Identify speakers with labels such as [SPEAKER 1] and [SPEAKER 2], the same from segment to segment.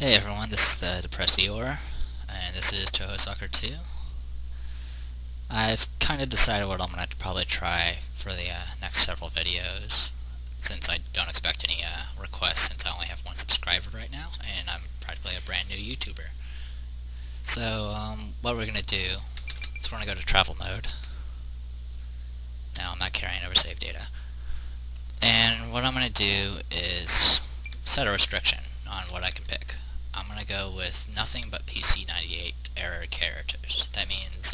[SPEAKER 1] Hey everyone, this is the Depressed Eeyore, and this is Touhou Soccer 2. I've kind of decided what I'm going to probably try for the next several videos, since I don't expect any requests since I only have one subscriber right now, and I'm practically a brand new YouTuber. So, what we're going to do is we're going to go to travel mode. Now I'm not carrying over save data. And what I'm going to do is set a restriction on what I can pick. I'm going to go with nothing but PC-98 error characters. That means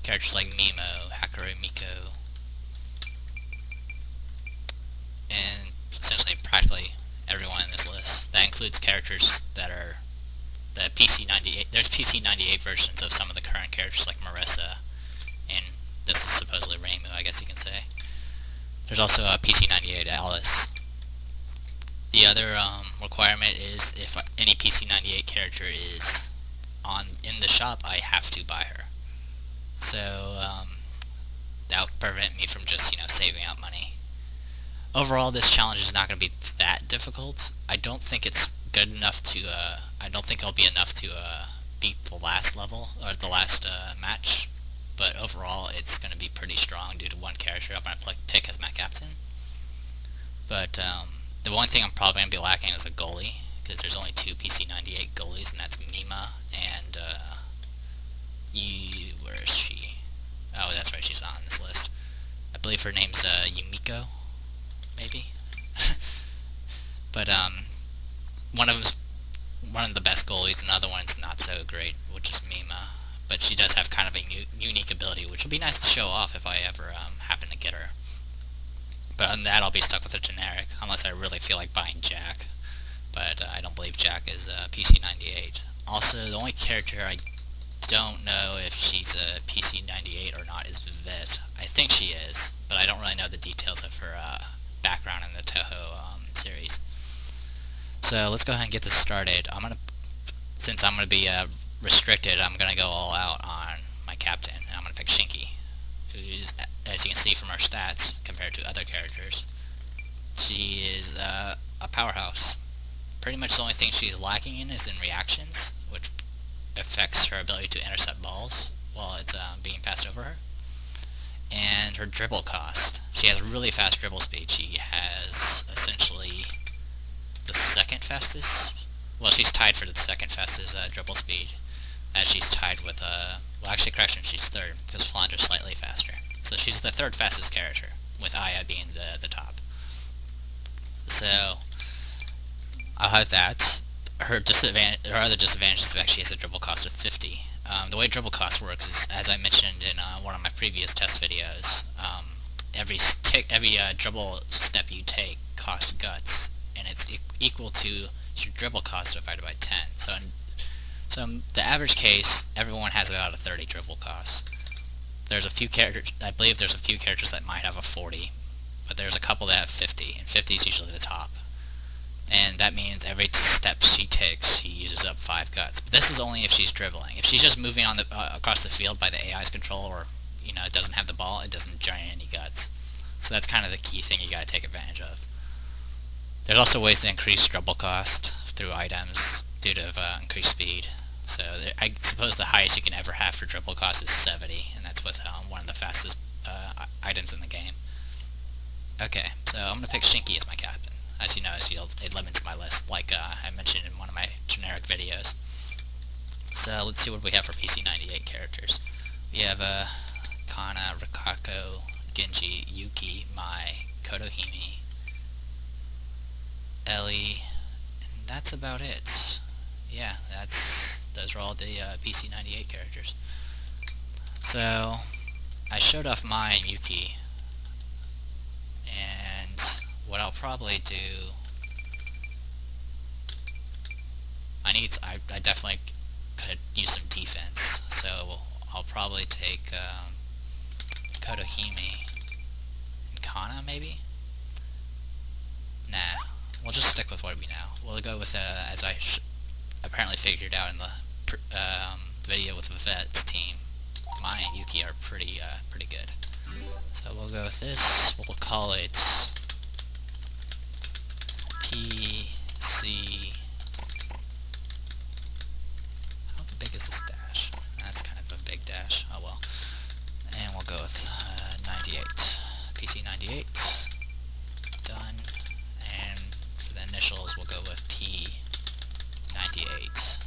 [SPEAKER 1] characters like Mimo, Hakaru Miko, and essentially practically everyone in this list. That includes characters that are the PC-98. There's PC-98 versions of some of the current characters like Marissa, and this is supposedly Reimu, I guess you can say. There's also a PC-98 Alice. The other requirement is if any PC-98 character is in the shop, I have to buy her. So that'll prevent me from just saving out money. Overall, this challenge is not going to be that difficult. I don't think it's good enough to. I don't think it'll be enough to beat the last level or the last match. But overall, it's going to be pretty strong due to one character I'm going to pick as my captain. But the one thing I'm probably going to be lacking is a goalie, because there's only two PC-98 goalies, and that's Mima and where is she? Oh, that's right, she's not on this list. I believe her name's Yumiko, maybe. But one of them's one of the best goalies, and the other one's not so great, which is Mima. But she does have kind of a unique ability, which will be nice to show off if I ever happen to get her. But other than that, I'll be stuck with a generic, unless I really feel like buying Jack. But I don't believe Jack is PC-98. Also, the only character I don't know if she's a PC-98 or not is Vivette. I think she is, but I don't really know the details of her background in the Touhou series. So let's go ahead and get this started. Since I'm gonna be restricted, I'm gonna go all out on my captain, and I'm gonna pick Shinki, who's, as you can see from her stats compared to other characters, she is a powerhouse. Pretty much the only thing she's lacking in is in reactions, which affects her ability to intercept balls while it's being passed over her. And her dribble cost. She has really fast dribble speed. She has essentially the second fastest. Well, she's tied for the second fastest dribble speed, as she's tied with well, actually, correction, she's third because Flandra's slightly faster. So she's the third fastest character, with Aya being the top. So I'll have that. Her other disadvantage is the fact she has a dribble cost of 50. The way dribble cost works is, as I mentioned in one of my previous test videos, every dribble step you take costs guts, and it's equal to your dribble cost divided by 10. So in the average case, everyone has about a 30 dribble cost. There's a few characters, I believe there's a few characters that might have a 40, but there's a couple that have 50, and 50 is usually the top. And that means every step she takes, she uses up 5 guts. But this is only if she's dribbling. If she's just moving on across the field by the AI's control, or it doesn't have the ball, it doesn't drain any guts. So that's kind of the key thing you gotta take advantage of. There's also ways to increase dribble cost through items due to increased speed. So I suppose the highest you can ever have for dribble cost is 70, and that's with one of the fastest items in the game. Okay, so I'm gonna pick Shinki as my captain. As you notice, it limits my list, like I mentioned in one of my generic videos. So let's see what we have for PC-98 characters. We have Kana, Rikako, Genji, Yuki, Mai, Kotohime, Ellie, and that's about it. Yeah, those are all the PC-98 characters. So I showed off Mai and Yuki, and what I'll probably do, I definitely could use some defense, so I'll probably take Kotohime and Kana, maybe? Nah, we'll just stick with what we know. We'll go with, as I apparently figured out in the video with Vivette's team, Mai and Yuki are pretty good. So we'll go with this, we'll call it PC initials, we'll go with P-98.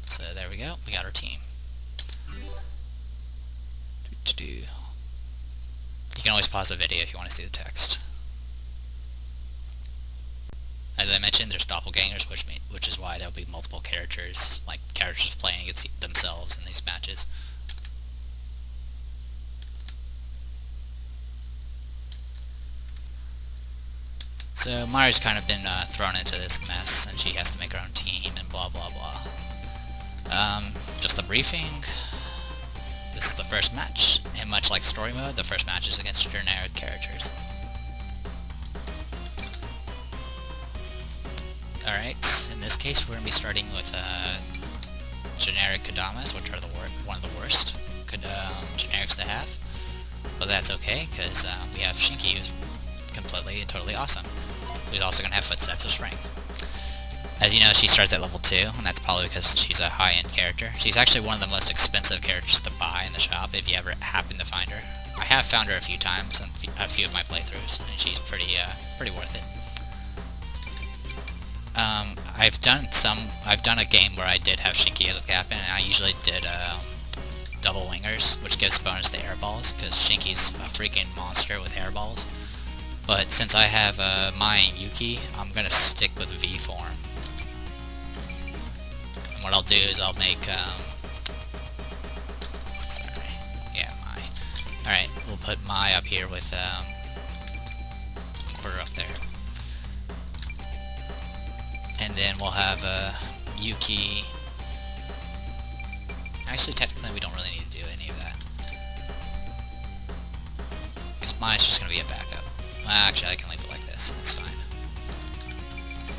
[SPEAKER 1] So there we go, we got our team. You can always pause the video if you want to see the text. As I mentioned, there's doppelgangers, which is why there'll be multiple characters, like characters playing against themselves in these matches. So Mari's kind of been thrown into this mess, and she has to make her own team and blah blah blah. Just a briefing. This is the first match, and much like story mode, the first match is against generic characters. Alright, in this case we're going to be starting with generic Kodamas, which are one of the worst generics to have. But that's okay, because we have Shinki, who's completely and totally awesome. We're also going to have Footsteps of Spring. As you know, she starts at level 2, and that's probably because she's a high-end character. She's actually one of the most expensive characters to buy in the shop, if you ever happen to find her. I have found her a few times on a few of my playthroughs, and she's pretty worth it. I've done a game where I did have Shinki as a captain, and I usually did double wingers, which gives bonus to airballs, because Shinki's a freaking monster with airballs. But since I have Mai and Yuki, I'm gonna stick with V form. And what I'll do is I'll make Mai. Alright, we'll put Mai up here with put her up there. And then we'll have Yuki. Actually, technically, we don't really need to do any of that, because Mai's just going to be a backup. Well, actually, I can leave it like this. It's fine. You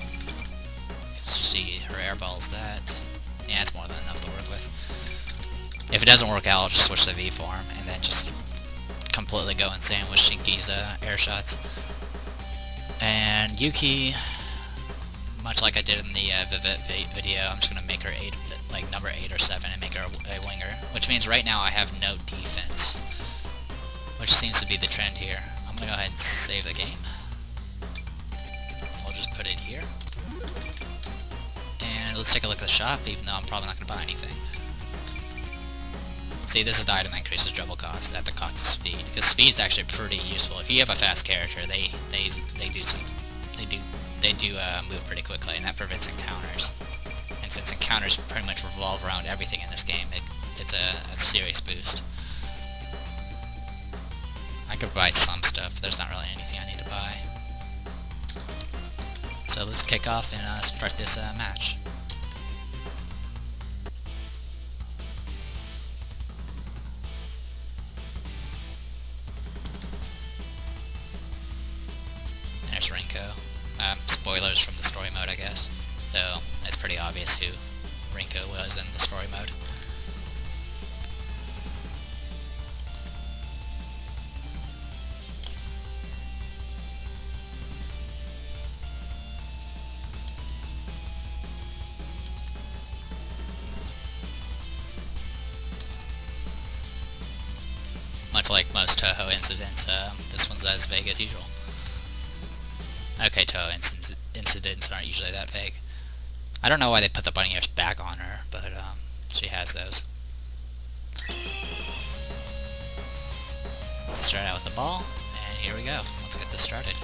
[SPEAKER 1] can see her airballs that. Yeah, it's more than enough to work with. If it doesn't work out, I'll just switch to V form, and then just completely go insane with Shinki's air shots. And Yuki, much like I did in the Vivid video, I'm just going to make her number 8 or 7 and make her a winger, which means right now I have no defense, which seems to be the trend here. I'm going to go ahead and save the game. We'll just put it here. And let's take a look at the shop, even though I'm probably not going to buy anything. See, this is the item that increases double cost at the cost of speed, because speed's actually pretty useful. If you have a fast character, they do move pretty quickly, and that prevents encounters. And since encounters pretty much revolve around everything in this game, it's a serious boost. I could buy some stuff, but there's not really anything I need to buy. So let's kick off and start this match. There's Rinko. Spoilers from the story mode, I guess. Though, it's pretty obvious who Rinko was in the story mode. Much like most Touhou incidents, this one's as vague as usual. Okay, Touhou incidents aren't usually that vague. I don't know why they put the bunny ears back on her, but she has those. Let's start out with the ball, and here we go. Let's get this started.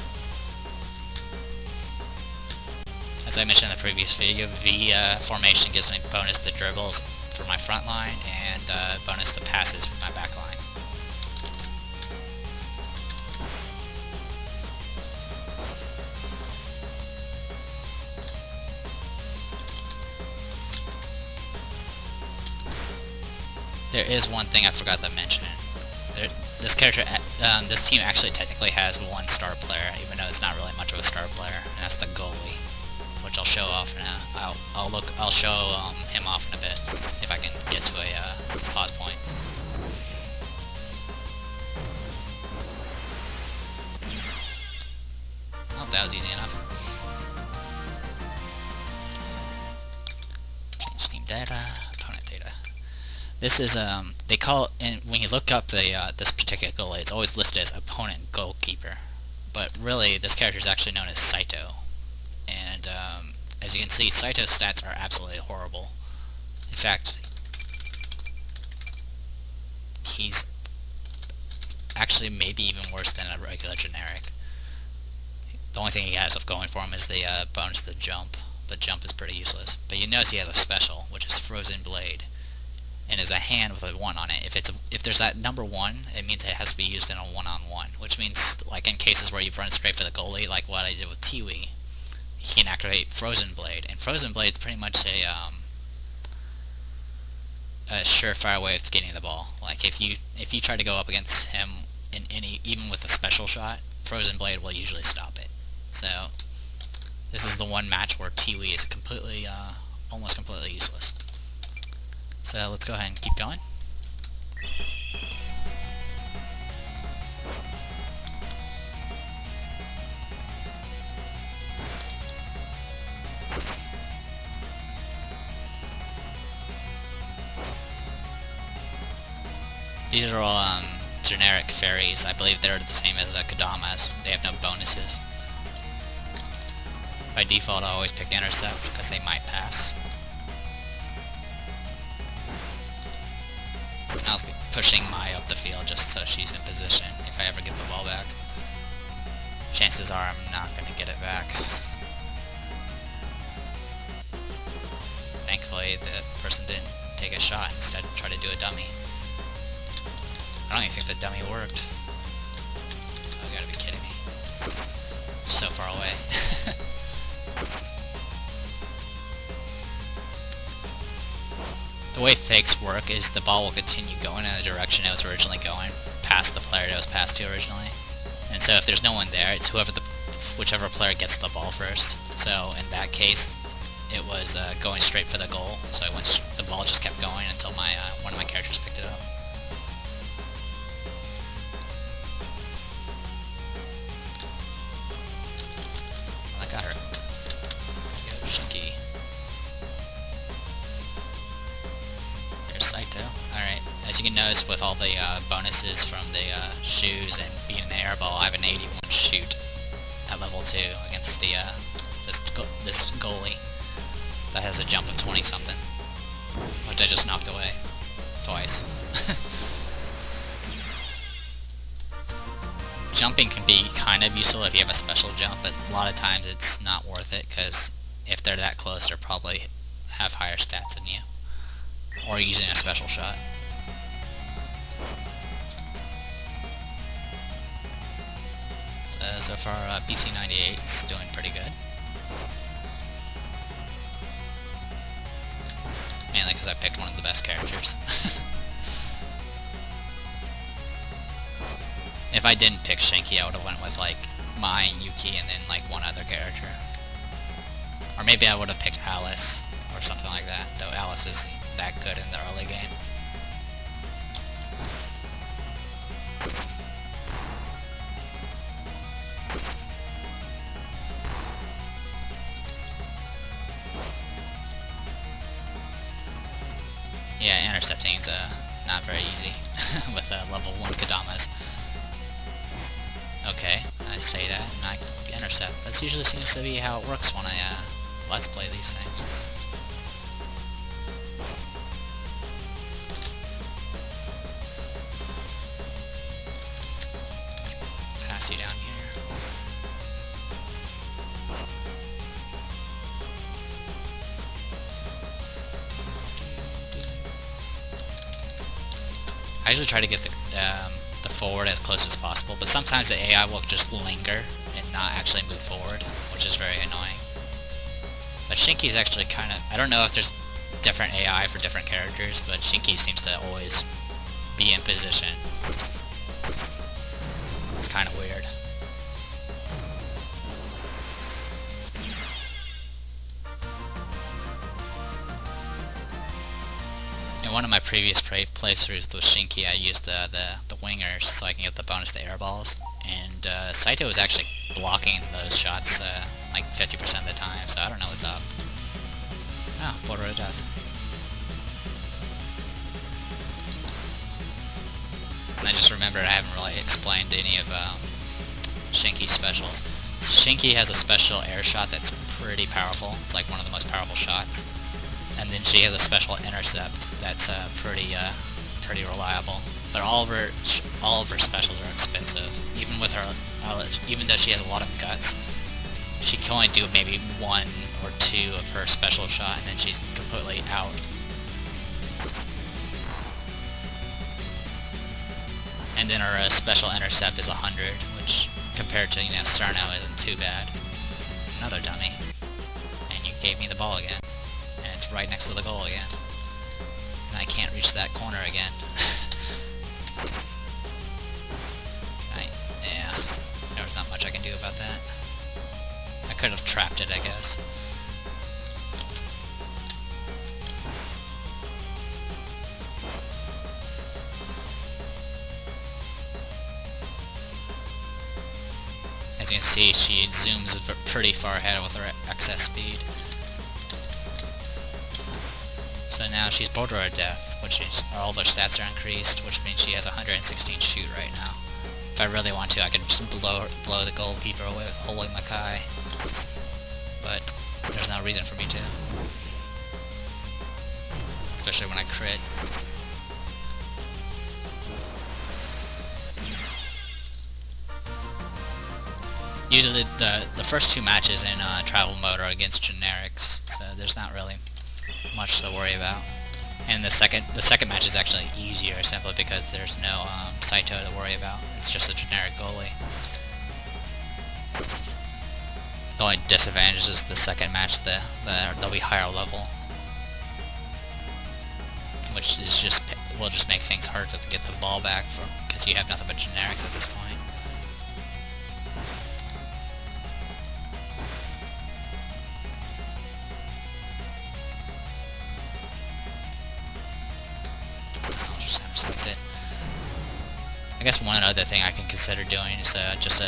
[SPEAKER 1] As I mentioned in the previous video, V formation gives me bonus to dribbles for my front line, and bonus to passes for my back line. There is one thing I forgot to mention. This team actually technically has one star player, even though it's not really much of a star player, and that's the goalie, which I'll show off now. I'll show him off in a bit if I can get to a pause point. Oh, that was easy enough. Change team data. This is, they call it, and when you look up this particular goalie, it's always listed as opponent goalkeeper. But really, this character is actually known as Saito. as you can see, Saito's stats are absolutely horrible. In fact, he's actually maybe even worse than a regular generic. The only thing he has going for him is the bonus to jump, but jump is pretty useless. But you notice he has a special, which is Frozen Blade, and is a hand with a 1 on it. If there's that number 1, it means it has to be used in a 1-on-1, which means, like in cases where you've run straight for the goalie, like what I did with Touhou, he can activate Frozen Blade, and Frozen Blade is pretty much a surefire way of getting the ball. Like if you try to go up against him in even with a special shot, Frozen Blade will usually stop it. So this is the one match where Touhou is completely, almost completely useless. So let's go ahead and keep going. These are all generic fairies. I believe they're the same as Kadamas. They have no bonuses. By default, I always pick Intercept because they might pass. I was pushing Mai up the field just so she's in position if I ever get the ball back. Chances are I'm not going to get it back. Thankfully, the person didn't take a shot, instead try to do a dummy. I don't even think the dummy worked. Oh, you gotta be kidding me. It's so far away. The way fakes work is the ball will continue going in the direction it was originally going, past the player it was passed to originally. And so if there's no one there, it's whichever player gets the ball first. So in that case, it was going straight for the goal, so the ball just kept going until one of my characters picked it up. Well, I got her. There you go, Shinki. There's Saito. Alright, as you can notice with all the bonuses from the shoes and being an airball, I have an 81 shoot at level 2 against this goalie that has a jump of 20-something, which I just knocked away twice. Jumping can be kind of useful if you have a special jump, but a lot of times it's not worth it, because if they're that close, they'll probably have higher stats than you, or using a special shot. So far, PC-98 is doing pretty good. Mainly because I picked one of the best characters. If I didn't pick Shinki, I would have went with like Mai, Yuki, and then like one other character. Or maybe I would have picked Alice, or something like that, though Alice isn't that good in the early game. Yeah, intercepting's not very easy with level 1 Kadamas. Okay, I say that and I intercept. That usually seems to be how it works when I let's play these things. Pass you down here. I usually try to get the forward as close as possible, but sometimes the AI will just linger and not actually move forward, which is very annoying. But Shinki is actually kind of... I don't know if there's different AI for different characters, but Shinki seems to always be in position. It's kind of weird. In one of my previous playthroughs with Shinki, I used the wingers so I can get the bonus to airballs, and Saito was actually blocking those shots like 50% of the time, so I don't know what's up. Oh, Border of Death. And I just remembered I haven't really explained any of Shinki's specials. Shinki has a special air shot that's pretty powerful. It's like one of the most powerful shots. And then she has a special intercept that's pretty reliable. But all of her specials are expensive. Even with her, even though she has a lot of guts, she can only do maybe 1 or 2 of her special shot, and then she's completely out. And then her special intercept is 100, which compared to, Sarno isn't too bad. Another dummy. And you gave me the ball again. And it's right next to the goal again. And I can't reach that corner again. Yeah, there's not much I can do about that. I could have trapped it, I guess. As you can see, she zooms pretty far ahead with her excess speed. So now she's border of death, which is all of her stats are increased, which means she has 116 shoot right now. If I really want to, I could just blow the goalkeeper away with Holy Makai, but there's no reason for me to. Especially when I crit. Usually the first 2 matches in travel mode are against generics, so there's not really much to worry about. And the second match is actually easier, simply because there's no Saito to worry about. It's just a generic goalie. The only disadvantage is the second match, they'll be higher level, which is will just make things hard to get the ball back because you have nothing but generics at this point. I guess one other thing I can consider doing is just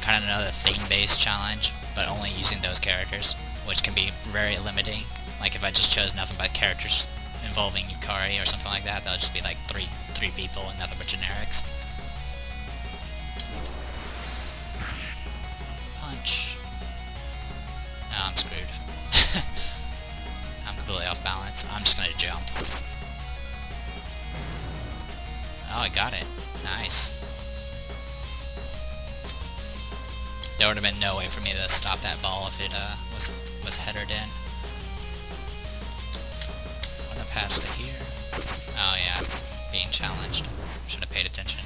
[SPEAKER 1] kind of another theme-based challenge, but only using those characters, which can be very limiting. Like if I just chose nothing but characters involving Yukari or something like that, that'll just be like three people and nothing but generics. Punch. Oh, I'm screwed. I'm completely off balance. I'm just gonna jump. Oh, I got it. Nice. There would have been no way for me to stop that ball if it was headered in. What a pass to here. Oh yeah, being challenged. Should have paid attention.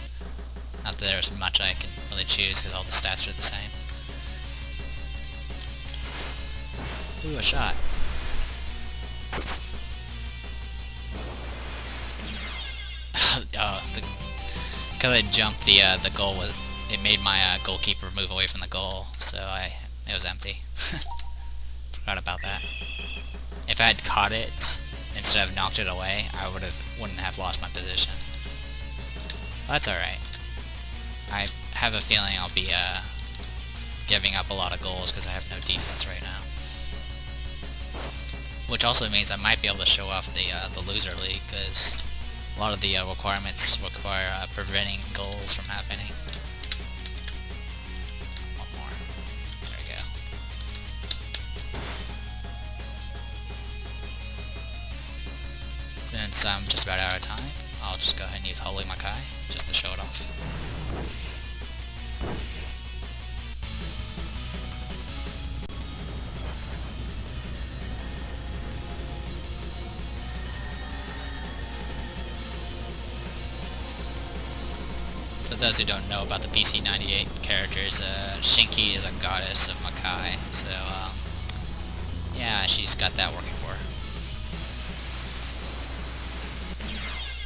[SPEAKER 1] Not that there's much I can really choose because all the stats are the same. Ooh, a shot. Because I jumped, the goal it made my goalkeeper move away from the goal, so it was empty. Forgot about that. If I had caught it instead of knocked it away, I wouldn't have lost my position. Well, that's alright. I have a feeling I'll be giving up a lot of goals because I have no defense right now. Which also means I might be able to show off the loser league, because a lot of the requirements require preventing goals from happening. One more. There we go. Since I'm just about out of time, I'll just go ahead and use Holy Makai just to show it off. For those who don't know about the PC-98 characters, Shinki is a goddess of Makai, so yeah, she's got that working for her.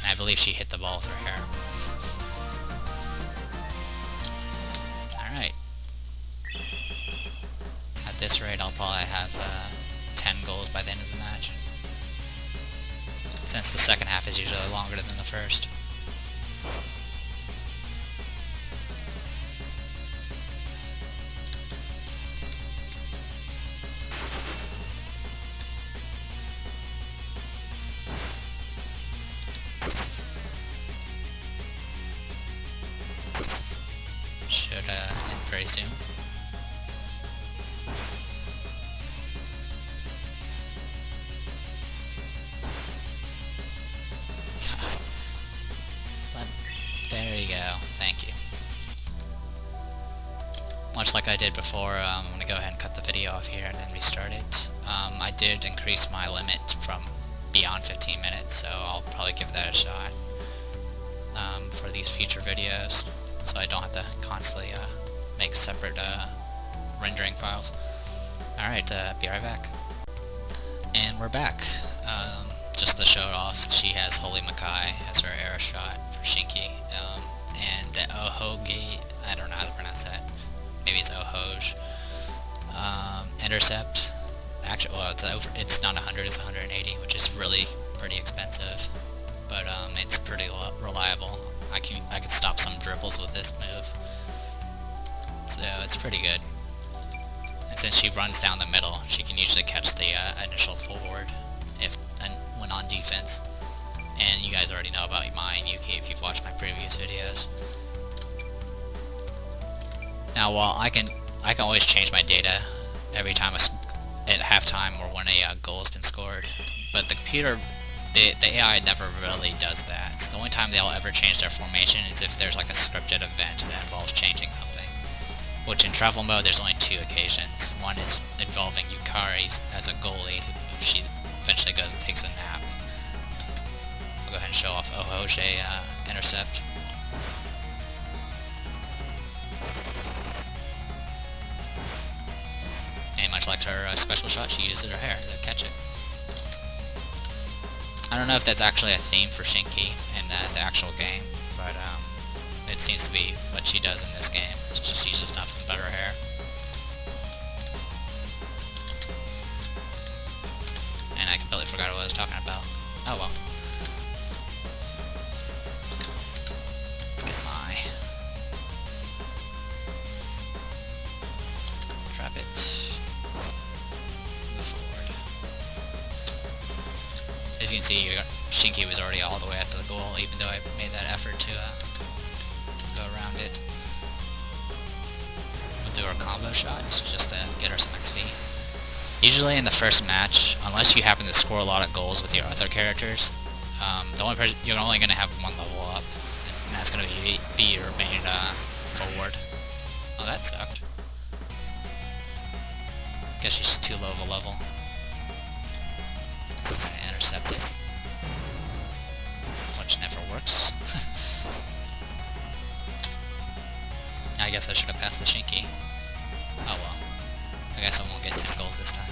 [SPEAKER 1] And I believe she hit the ball with her hair. Alright. At this rate, I'll probably have 10 goals by the end of the match, since the second half is usually longer than the first. Should end very soon. thank you. Much like I did before, I'm going to go ahead and cut the video off here and then restart it. I did increase my limit from beyond 15 minutes, so I'll probably give that a shot for these future videos, so I don't have to constantly make separate rendering files. Alright, be right back. And we're back. Just to show it off, she has Holy Makai as her arrow shot for Shinki, and the Ohoge, I don't know how to pronounce that, maybe it's Ohoj, intercept. Actually, well, it's not 100, it's 180, which is really pretty expensive, but it's pretty reliable. I could stop some dribbles with this move, so it's pretty good. And since she runs down the middle, she can usually catch the initial forward when on defense. And you guys already know about my Yuki if you've watched my previous videos. Now, while I can always change my data every time at halftime or when a goal has been scored, but the computer, the AI never really does that. So the only time they'll ever change their formation is if there's like a scripted event that involves changing something. Which in travel mode there's only 2 occasions. One is involving Yukari as a goalie, who she eventually goes and takes a nap. I'll go ahead and show off Ohoge intercept. And much like her special shot, she uses her hair to catch it. I don't know if that's actually a theme for Shinki in the actual game, but it seems to be what she does in this game. It's just she uses nothing but her hair. And I completely forgot what I was talking about. Oh well. Let's get my... Trap it. Move forward. As you can see, Shinki was already all the way up to the goal, even though I made that effort to go around it. We'll do our combo shot just to get her some XP. Usually in the first match, unless you happen to score a lot of goals with your other characters, the only person you're only going to have one level up, and that's going to be your main forward. Oh, that sucked. Guess she's too low of a level. I'm going to intercept it, which never works. I guess I should have passed the Shinki. Oh well. I guess I won't get 10 goals this time.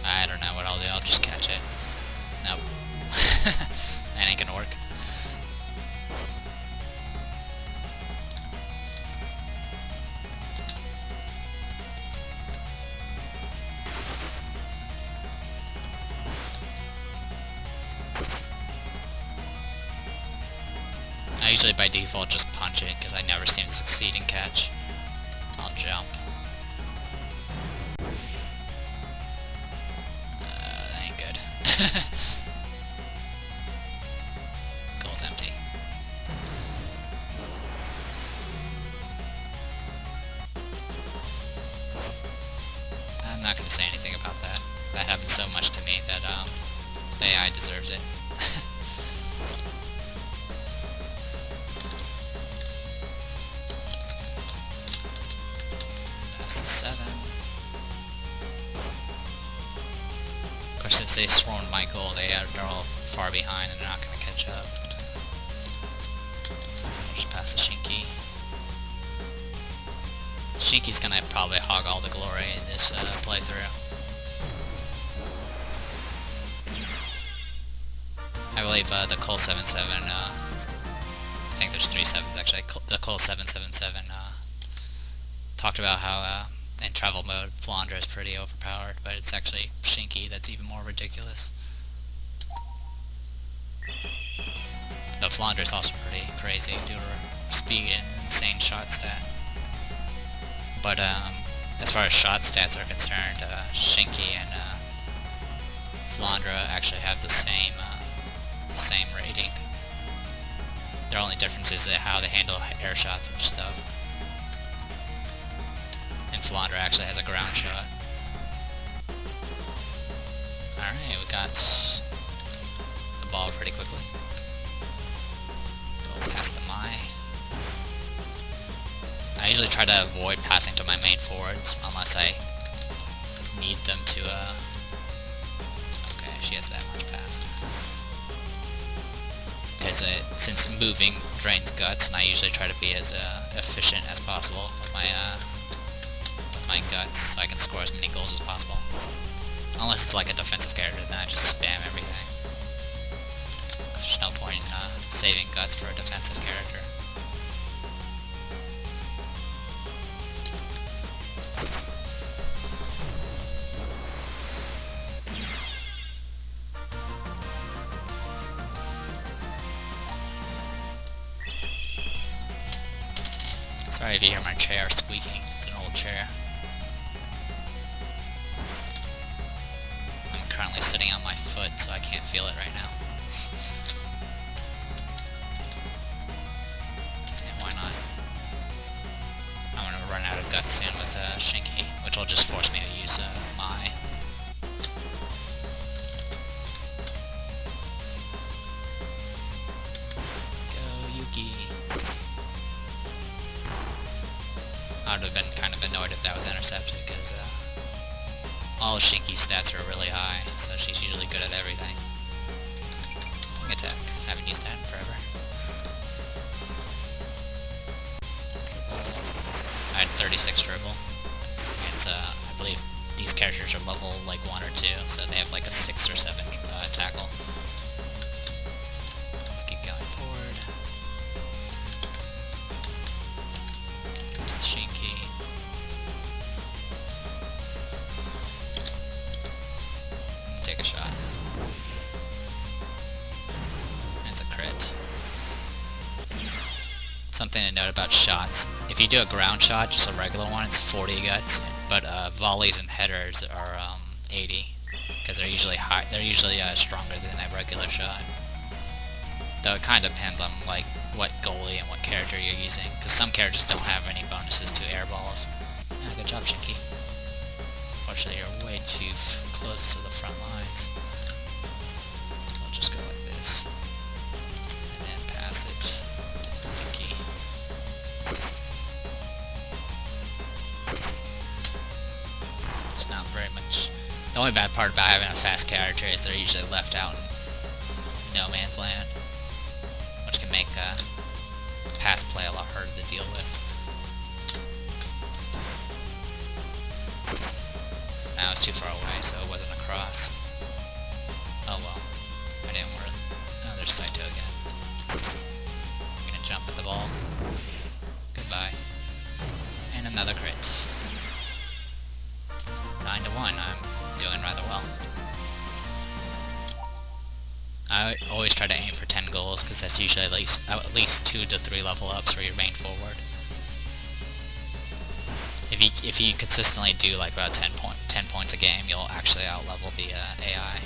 [SPEAKER 1] I don't know what I'll do, I'll just catch it. Nope. That ain't gonna work. I usually by default just punch it because I never seem to succeed in catch. I'll jump. That ain't good. Goal's empty. I'm not going to say anything about that. That happened so much to me that the AI deserves it. Pass the 7. Of course, since they've thrown my goal, they're all far behind and they're not going to catch up. I'll just pass the Shinki. Shinki's going to probably hog all the glory in this playthrough. I believe the Cole 77, I think there's 3 sevens actually, the Cole 777 talked about how in travel mode Flandre is pretty overpowered, but it's actually Shinki that's even more ridiculous. The Flandre is also pretty crazy due to her speed and insane shot stat. But as far as shot stats are concerned, Shinki and Flandra actually have the same rating. Their only difference is how they handle air shots and stuff. And Flandra actually has a ground shot. Alright, we got the ball pretty quickly. Go past the Mai. I usually try to avoid passing to my main forwards unless I need them to, okay, she has that much pass. Because since moving drains guts, and I usually try to be as efficient as possible with my guts, so I can score as many goals as possible. Unless it's like a defensive character, then I just spam everything. There's no point in saving guts for a defensive character. Sorry if you hear my chair squeaking. It's an old chair. I'm currently sitting on my foot, so I can't feel it right now. And why not? I'm gonna run out of guts soon with Shinki, which will just force me to use Mai. Go Yuki. I would have been kind of annoyed if that was intercepted, because all Shinki's stats are really high, so she's usually good at everything. Wing attack. Haven't used that in forever. I had 36 dribble. It's, I believe these characters are level like 1 or 2, so they have like a 6 or 7 tackle. Let's keep going forward. Shinki. Take a shot. It's a crit. Something to note about shots. If you do a ground shot, just a regular one, it's 40 guts, but volleys and headers are 80, because they're usually high. They're usually stronger than a regular shot. Though it kind of depends on like what goalie and what character you're using, because some characters don't have any bonuses to air balls. Yeah, good job, Shinki. Unfortunately, you're way too close to the front lines. I'll just go like this, and then pass it. Yuki. It's not very much. The only bad part about having a fast character is they're usually left out in no man's land, which can make pass play a lot harder to deal with. Now it's too far away, so it wasn't a cross. Oh well. I didn't worry. Oh, there's Saito again. I'm gonna jump at the ball. Goodbye. And another crit. 9-1. I'm doing rather well. I always try to aim for 10 goals, because that's usually at least 2 to 3 level ups for your main forward. If you consistently do like about 10 points a game, you'll actually outlevel the AI.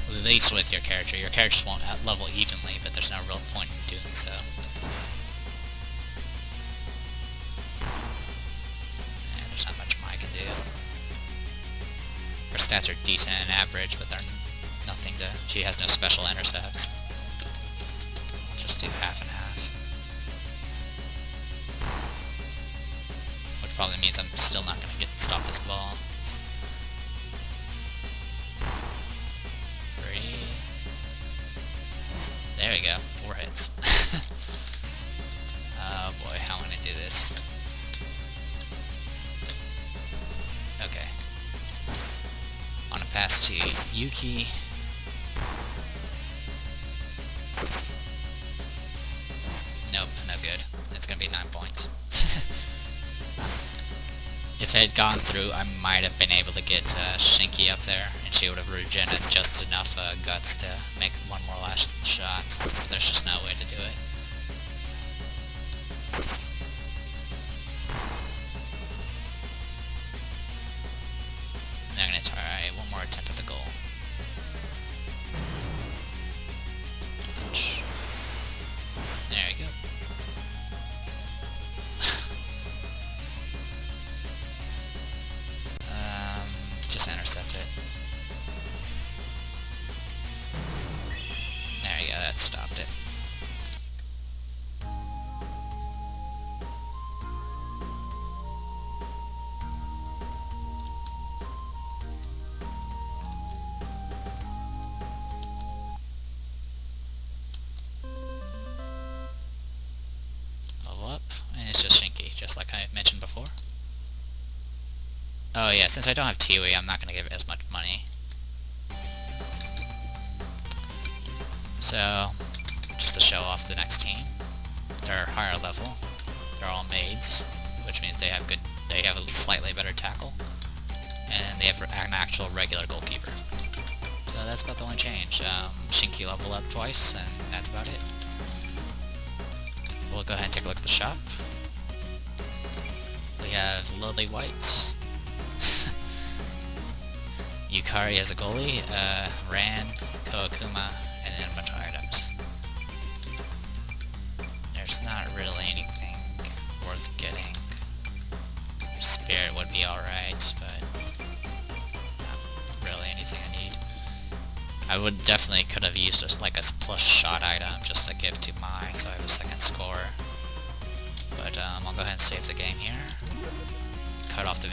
[SPEAKER 1] At least with your character. Your characters won't outlevel evenly, but there's no real point in doing so. And there's not much I can do. Her stats are decent and average, but they're nothing to... She has no special intercepts. I'll just do half and half. Which probably means I'm still not going to stop this ball. 3. There we go. 4 hits. Oh boy, how am I going to do this? Okay. On a pass to Yuki. Nope, no good. It's gonna be 9 points. If it had gone through, I might have been able to get Shinki up there, and she would have regenerated just enough guts to make one more last shot. There's just no way to do it. And I'm gonna try one more attempt at the goal. Just intercept it. There you go, that stopped it. Level up, and it's just Shinki, just like I mentioned before. Oh yeah, since I don't have Touhou, I'm not going to give it as much money. So, just to show off the next team, they're higher level, they're all maids, which means they have a slightly better tackle, and they have an actual regular goalkeeper. So that's about the only change. Shinki leveled up twice, and that's about it. We'll go ahead and take a look at the shop. We have Lily Whites, Yukari as a goalie, Ran, Koakuma, and then a bunch of items. There's not really anything worth getting. Spirit would be alright, but not really anything I need. I would definitely could have used like a plus shot item just to give to Mai, so I have a second score. But I'll go ahead and save the game here. Cut off the video.